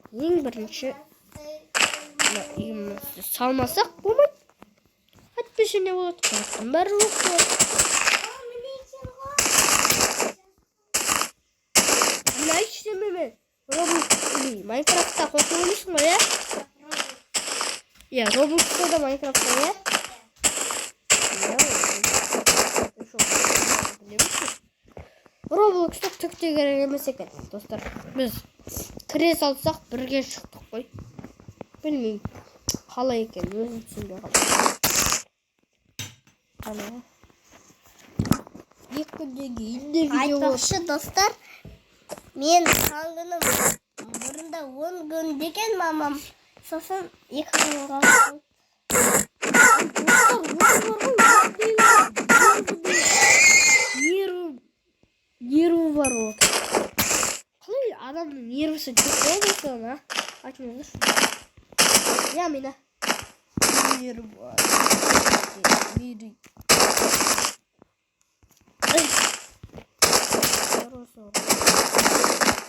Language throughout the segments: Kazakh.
Ең бірінші үйімізді салмасақ болмайды. Әйтпесе не болады? Қуаттың бәрі жоқ болады. Мені айтшы деме мен. Майнкрафтта қосып ойлайсың ғой, иә? Роблокста да Майнкрафтта, иә? Роблокста түк те керек емес екен, достар. Біз кіре салсақ бірге шықтық қой. Білмеймін, қалай екен, өзім түсінбей қалдым. Екі күннен кейін де видео айтпақшы достар, мен салғыным бұрында 10 күн деген мамам, сосын 2 күн қалды. Нерві бар ол. Қалай адамның нервісі жоқ болса, айтыңызшы. Я мені нерві бар.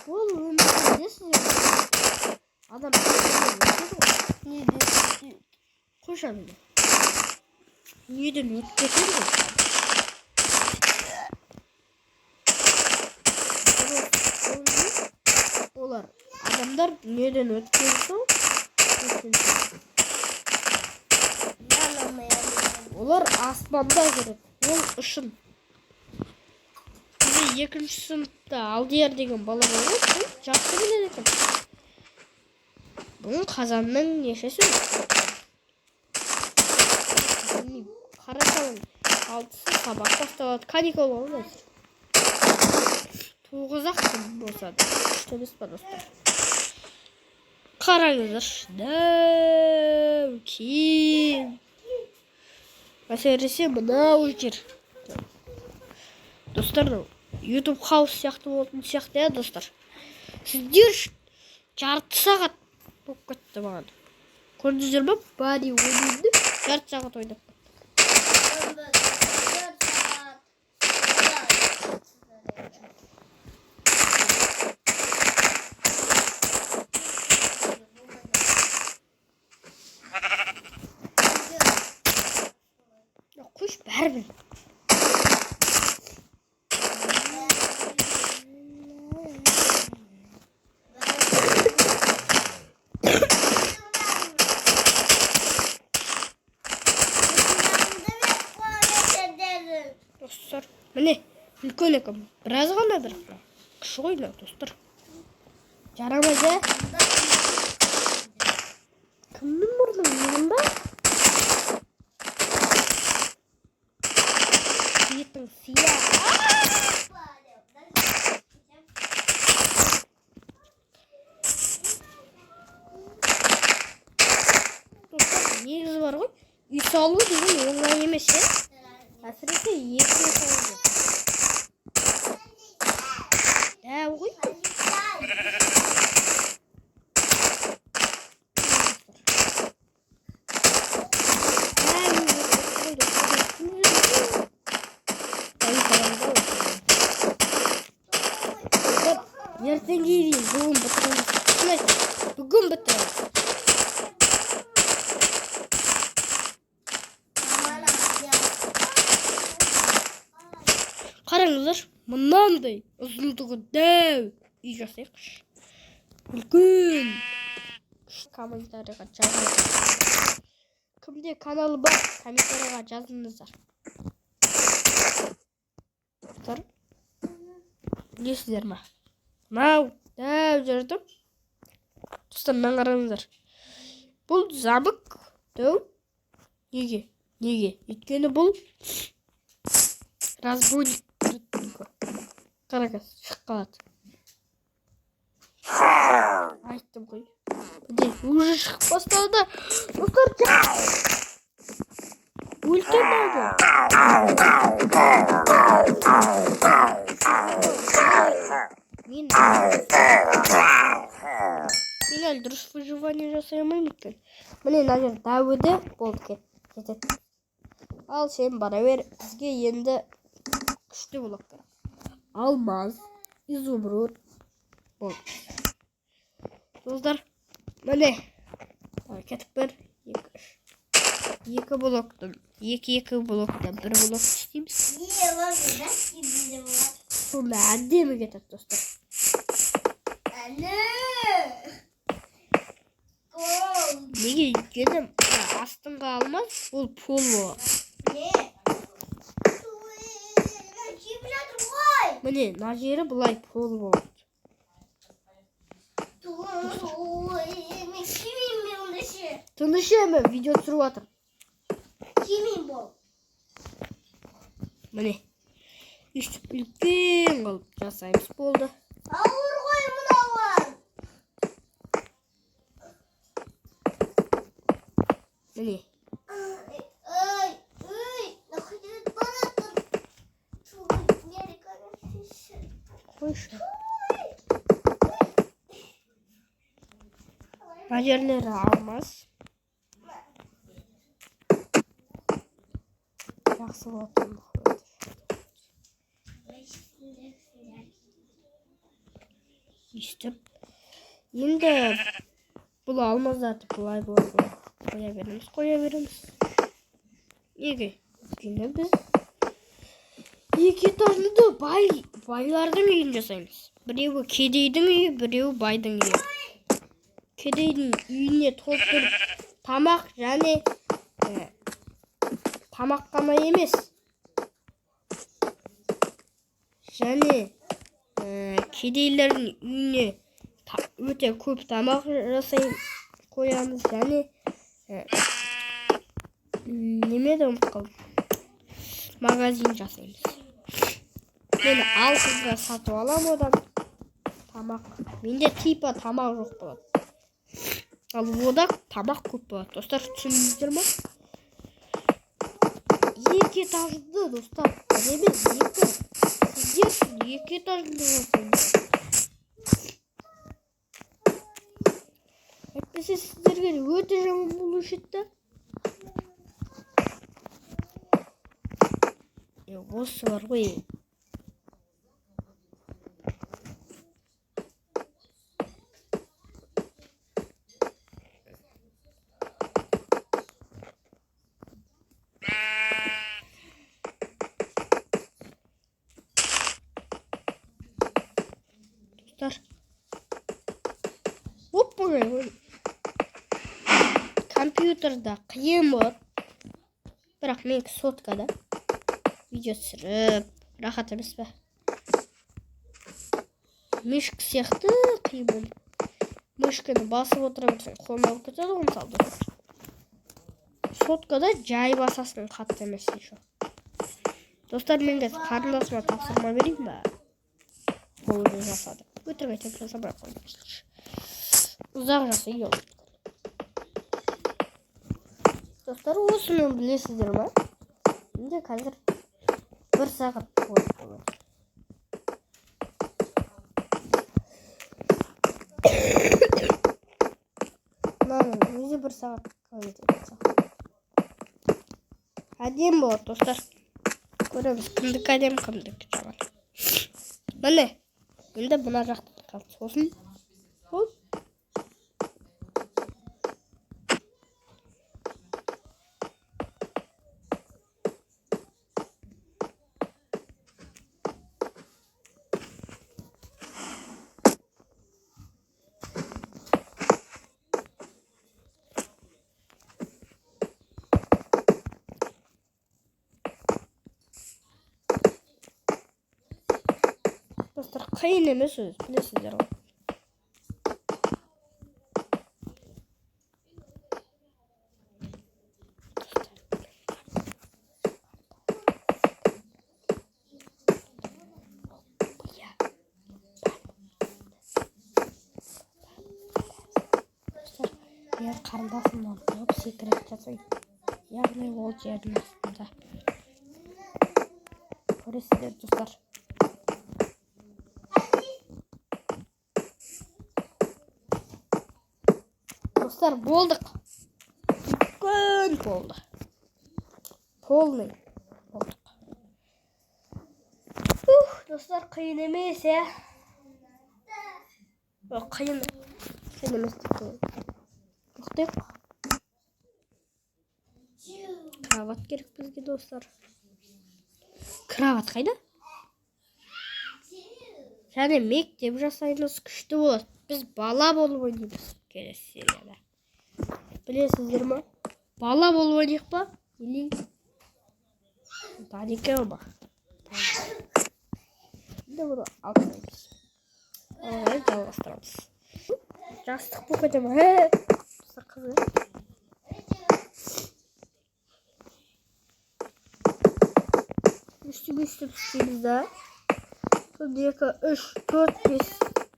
Ол өмірде десіз адам қойша мені. Неден өтіп кетеді ғой. Олар адамдар неден өткен соң олар аспанда жүреді. Ол үшін бізде 2-ші сыныпта Алдияр деген бала бар ғой, жақсы біледі екен. Бұның қазанның нешесі? Қарасаң 6-сы сабақ басталады, каникул болады. 9-ақ күн болса да, 3 емес па достар. Қараңыздаршы, дәу кең. Әсіресе мынау жер. Достар, YouTube хаус сияқты болатын сияқты, иә достар. Сіздер жарты сағат болып кетті маған. Көрдіңіздер ме? Бәді ойнайды, жарты сағат ойнап кетті. Kuş berbil. Dostlar, mene үлкен екен. Біраз ғана бір. Кіші ойна, достар. Жарамайды. Кімнің бұрдың, менің ба? Сиеттің сия. Достар, негізі бар ғой. Үй салу деген оңай емес, е? Әсіресе екі салу. Дәу ғой. Ертең дейін бүгін бітіреміз. Бүгін бітіреміз. Қараңыздар, мынандай ұзындығы дәу үй жасайықшы. Үлкен. Комментарийға жазыңыздар. Кімде каналы бар, комментарийға жазыңыздар. Білесіздер ма? Мынау дәу жерді. Достар, маған қараңыздар. Бұл замок дәу. Неге? Өйткені бұл разбойник. Қараңыз, шығып қалады. Айттым ғой. Міне, уже шығып бастады. Достар, өлтірмеді. Мен әлі дұрыс выживание жасай алмаймын екен. Міне, мына жер дәуіде болды кетеді. Ал сен бара бер, бізге енді күшті блок керек. Алмаз, изумруд. Болды. Достар, Міне. Кетіп бір, екі блоктан, екі блоктан бір блок істейміз. Сонда әдемі кетеді, достар. Неге өйткені астыңға алмас, ол пол болады. Міне, мына жері бұлай пол болады. Тыныш емі, видео түсіріп жатыр. Міне, үстіп үлкен қылып жасаймыз болды. Ауыр ғой мынауын. Міне. Қойшы. Мына жерлері алмас. Жақсы болады. Үстіп. Енді бұл алмаздарды бұлай қоя береміз. Неге? Өйткені біз екі этажды байлардың үйін жасаймыз. Біреуі кедейдің үйі, біреуі байдың үйі. Кедейдің үйіне толтырып тамақ және тамақ қана емес. Және кедейлердің үйіне өте көп тамақ қоямыз және немеді ұмытып магазин жасаймыз. Мен ал қызға сатып алам одан тамақ. Менде типа тамақ жоқ болады. Ал ода тамақ көп болады. Достар, түсіндіңіздер ме? Екі этажды, достар. Емес, сіздер екі этажды жасаймыз. Әйтпесе сіздерге өте жаман болушы еді. Осы бар ғой. Достар. Оппа. Компьютерда қиын болады. Бірақ мен соткада видео түсіріп, рахат емес пе? Мишка сияқты қиын болады. Мишканы басып отыра берсең, қолына алып кетеді ғой мысалы. Соткада жай басасың, қатты емес еще. Достар, мен де қарындасыма тапсырма берейін ба? Ол өзі жасады. Өтірік айтып жасап бірақ қоймас. Ұзақ жасай ол. Достар, осыны білесіздер ме? Менде қазір 1 сағат болады. Өзі 1 сағат қалады. Әдем болады, достар. Көреміз, кімдік әдем, кімдік жаман. Міне, енді бұна жақты қалды. Сосын, достар, қиын емес өзі, білесіздер ғой. Мен қарындасымнан көп секрет жасайды. Яғни ол жердің астында. Көресіздер, достар. Достар, болдық. Үлкен болды. Полный болдық. Достар, қиын емес, е? Қиын емес. тоқтайық. Кроват керек бізге достар. Кроват қайда? Және мектеп жасаймыз, күшті болады. Біз бала болып ойнаймыз келесі серияда. Білесіздер ма? Бала болып ойнайық па? Или Даника ма? Енді бұны алып жалғастырамыз. Жастық бұл қайда ма? Қызы. Үстіп істейміз да. 1, 2, 3, 4,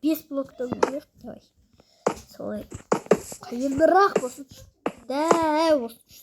5 блоктан бөлек. Давай. Солай. Қиындырақ болсын. Дәу болсын.